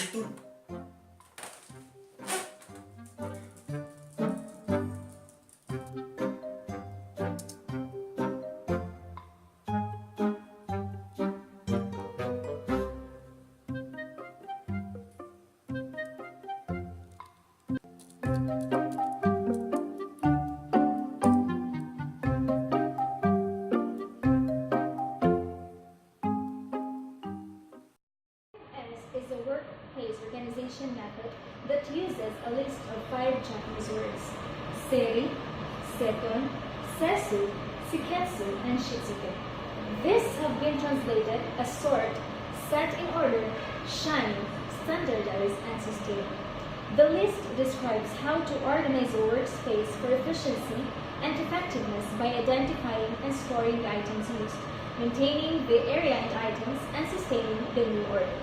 Seiton! Is a workplace organization method that uses a list of 5 Japanese words: seri, seton, sesu, siketsu, and shitsuke. These have been translated as sort, set in order, shine, standardize, and sustain. The list describes how to organize a workspace for efficiency and effectiveness by identifying and storing the items used, maintaining the area and items, and sustaining the new order.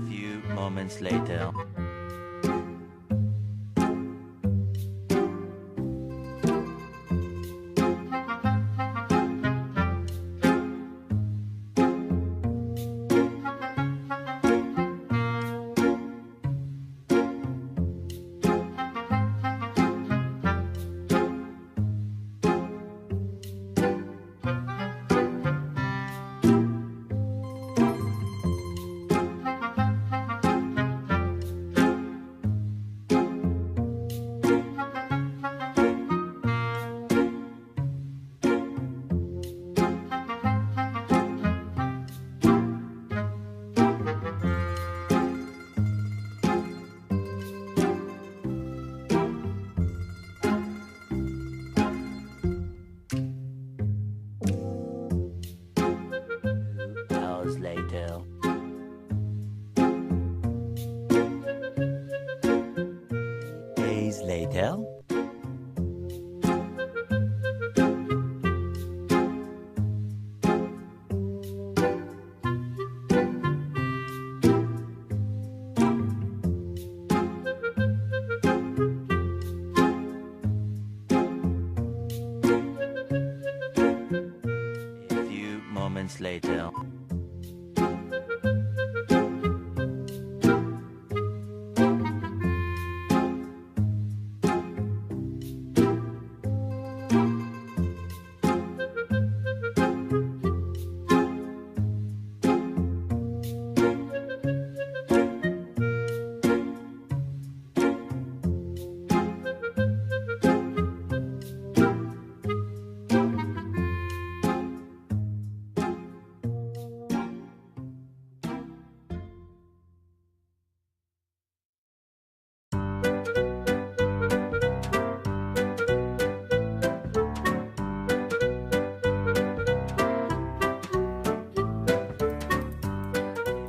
Few moments later. Hours later. Days later. A few moments later.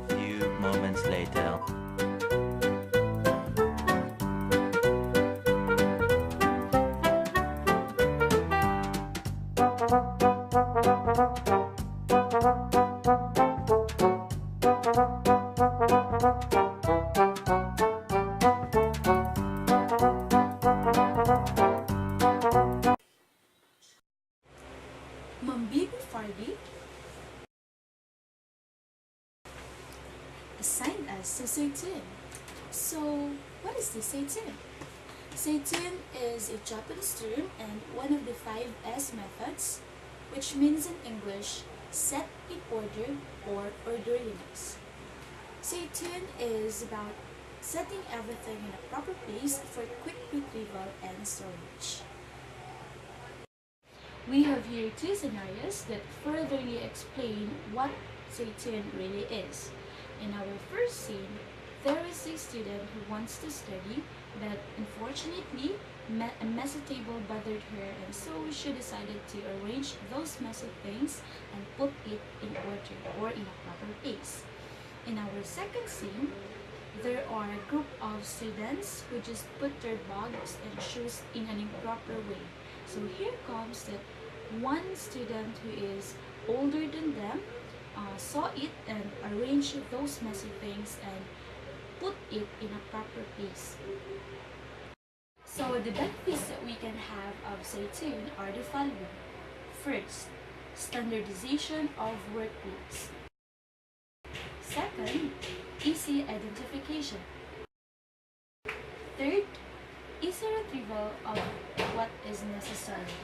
Few moments later. Mambibi Fardi assigned us to Seiton. So, what is the Seiton? Seiton is a Japanese term and one of the 5S methods, which means in English, set in order or orderliness. Seiton is about setting everything in a proper place for quick retrieval and storage. We have here 2 scenarios that furtherly explain what Seiton really is. In our first scene, There is a student who wants to study, but unfortunately, a messy table bothered her, and so she decided to arrange those messy things and put it in order or in a proper place. In our second scene, there are a group of students who just put their bags and shoes in an improper way. So here comes that one student who is older than them saw it and arranged those messy things and put it in a proper place. So the benefits that we can have of Seiton are the following. First, standardization of workbooks. Second, easy identification. Third, easy retrieval of what is necessary.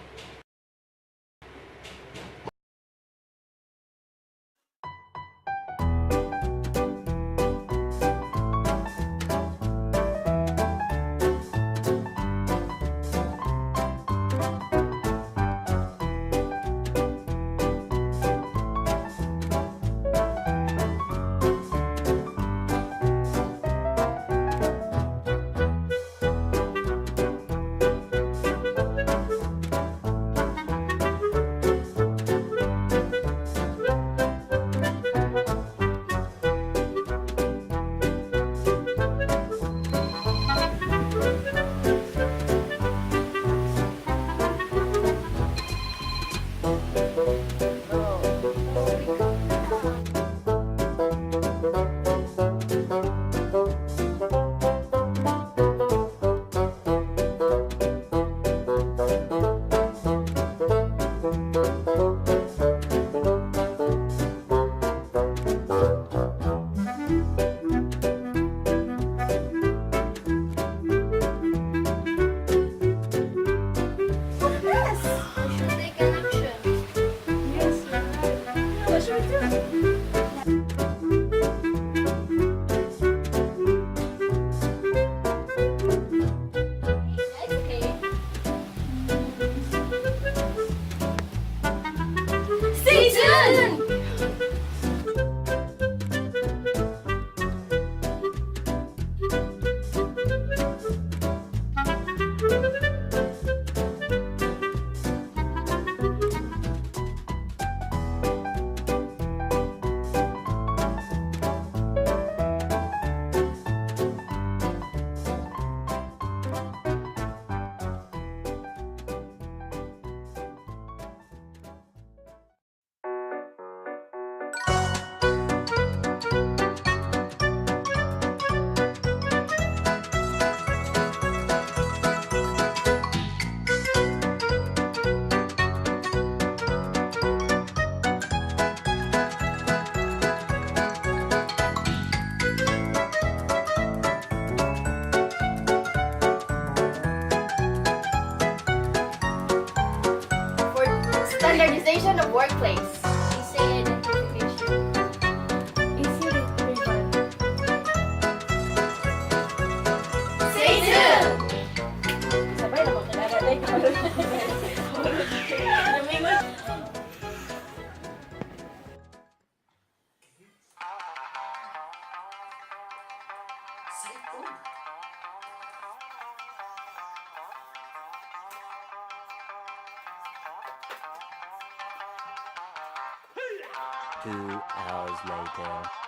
Standardization of workplace. Easy identification. Easy retrieval. Seiton! Sabay na Seiton. 2 hours later.